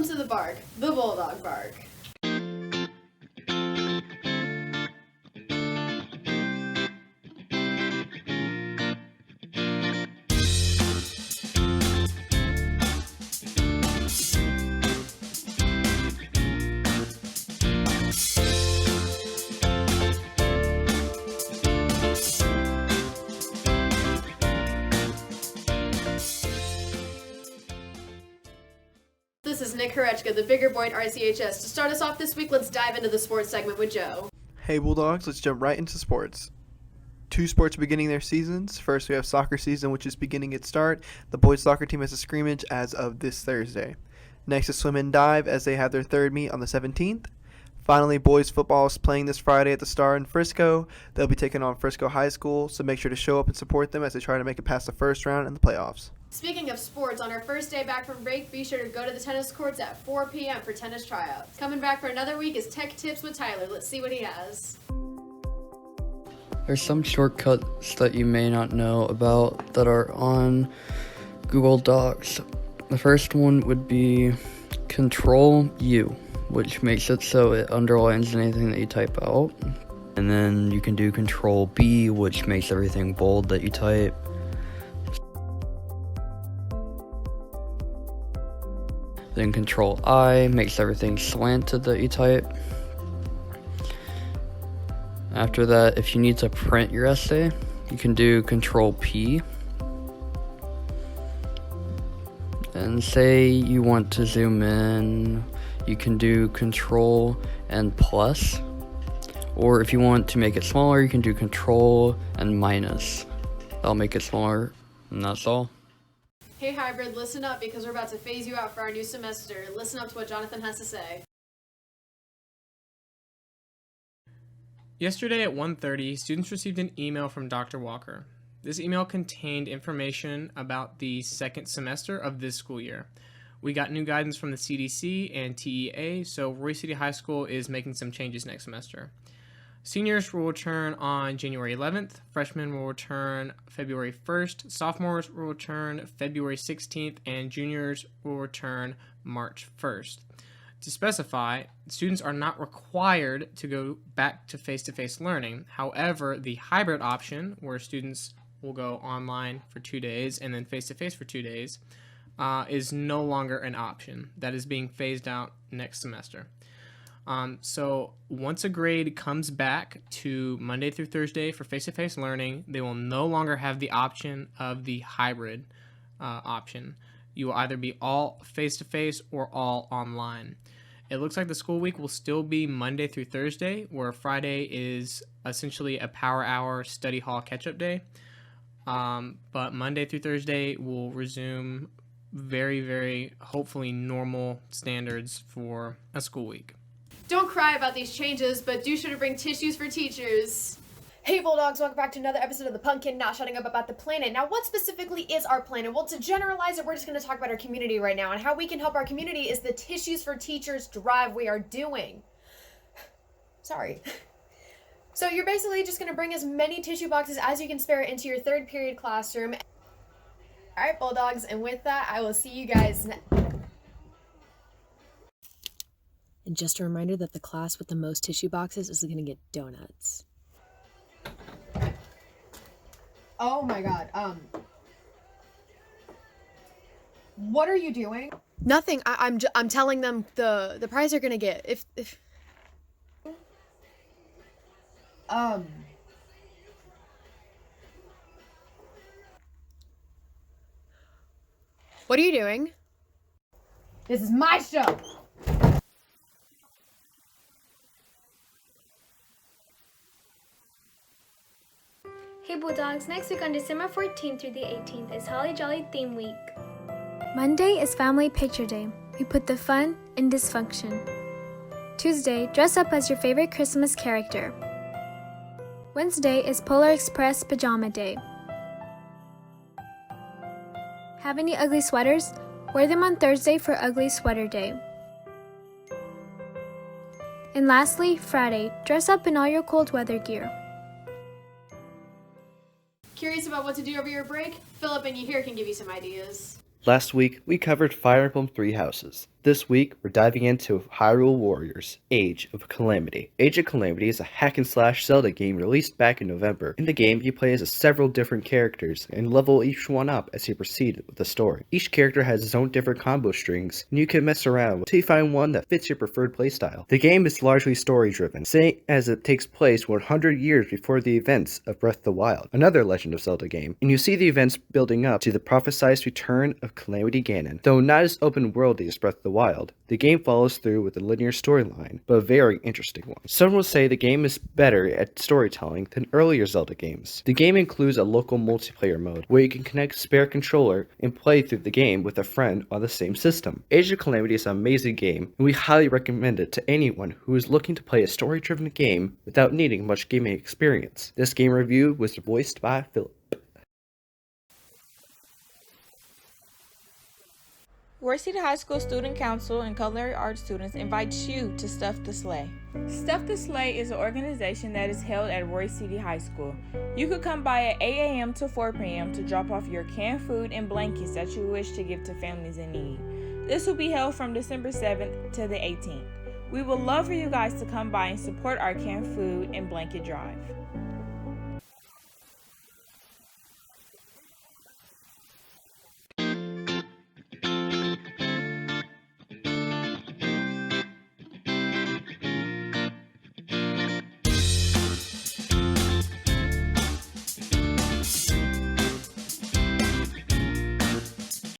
Welcome to the bark, the Bulldog bark. This is Nick Horechka, the bigger boy at RCHS. To start us off this week, let's dive into the sports segment with Joe. Hey Bulldogs, let's jump right into sports. Two sports are beginning their seasons. First, we have soccer season, which is beginning its start. The boys soccer team has a scrimmage as of this Thursday. Next is swim and dive, as they have their third meet on the 17th. Finally, boys football is playing this Friday at the Star in Frisco. They'll be taking on Frisco High School, so make sure to show up and support them as they try to make it past the first round in the playoffs. Speaking of sports, on our first day back from break, be sure to go to the tennis courts at 4 p.m. for tennis tryouts. Coming back for another week is Tech Tips with Tyler. Let's see what he has. There's some shortcuts that you may not know about that are on Google Docs. The first one would be Control U, which makes it so it underlines anything that you type out. And then you can do Control B, which makes everything bold that you type. Then Control I makes everything slanted that you type. After that, if you need to print your essay, you can do Control P. And say you want to zoom in, you can do Control and plus. Or if you want to make it smaller, you can do Control and minus. That'll make it smaller, and that's all. Hey Hybrid, listen up because we're about to phase you out for our new semester. Listen up to what Jonathan has to say. Yesterday at 1:30, students received an email from Dr. Walker. This email contained information about the second semester of this school year. We got new guidance from the CDC and TEA, so Roy City High School is making some changes next semester. Seniors will return on January 11th, freshmen will return February 1st, sophomores will return February 16th, and juniors will return March 1st. To specify, students are not required to go back to face-to-face learning. However, the hybrid option, where students will go online for 2 days and then face-to-face for 2 days, is no longer an option. That is being phased out next semester. So once a grade comes back to Monday through Thursday for face-to-face learning, they will no longer have the option of the hybrid option. You will either be all face-to-face or all online. It looks like the school week will still be Monday through Thursday, where Friday is essentially a power hour study hall catch-up day. But Monday through Thursday will resume very, very hopefully normal standards for a school week. Don't cry about these changes, but do sure to bring tissues for teachers. Hey Bulldogs, welcome back to another episode of The Pumpkin, not shutting up about the planet. Now, what specifically is our planet? Well, to generalize it, we're just going to talk about our community right now, and how we can help our community is the Tissues for Teachers drive we are doing. Sorry. So you're basically just going to bring as many tissue boxes as you can spare into your third period classroom. All right, Bulldogs, and with that, I will see you guys And just a reminder that the class with the most tissue boxes is going to get donuts. Oh my god, what are you doing? Nothing. I'm telling them the prize they're gonna get. If What are you doing? This is my show. Hey Bulldogs, next week on December 14th through the 18th is Holly Jolly Theme Week. Monday is Family Picture Day. We put the fun in dysfunction. Tuesday, dress up as your favorite Christmas character. Wednesday is Polar Express Pajama Day. Have any ugly sweaters? Wear them on Thursday for Ugly Sweater Day. And lastly, Friday, dress up in all your cold weather gear. Curious about what to do over your break? Phillip and you here can give you some ideas. Last week, we covered Fire Emblem Three Houses. This week, we're diving into Hyrule Warriors, Age of Calamity. Age of Calamity is a hack-and-slash Zelda game released back in November. In the game, you play as several different characters and level each one up as you proceed with the story. Each character has its own different combo strings, and you can mess around until you find one that fits your preferred playstyle. The game is largely story-driven, seeing as it takes place 100 years before the events of Breath of the Wild, another Legend of Zelda game, and you see the events building up to the prophesized return of Calamity Ganon. Though not as open-worldy as Breath of the Wild, the game follows through with a linear storyline, but a very interesting one. Some will say the game is better at storytelling than earlier Zelda games. The game includes a local multiplayer mode, where you can connect a spare controller and play through the game with a friend on the same system. Age of Calamity is an amazing game, and we highly recommend it to anyone who is looking to play a story-driven game without needing much gaming experience. This game review was voiced by Phillip. Roy City High School Student Council and Culinary Arts students invite you to Stuff the Sleigh. Stuff the Sleigh is an organization that is held at Roy City High School. You could come by at 8 a.m. to 4 p.m. to drop off your canned food and blankets that you wish to give to families in need. This will be held from December 7th to the 18th. We would love for you guys to come by and support our canned food and blanket drive.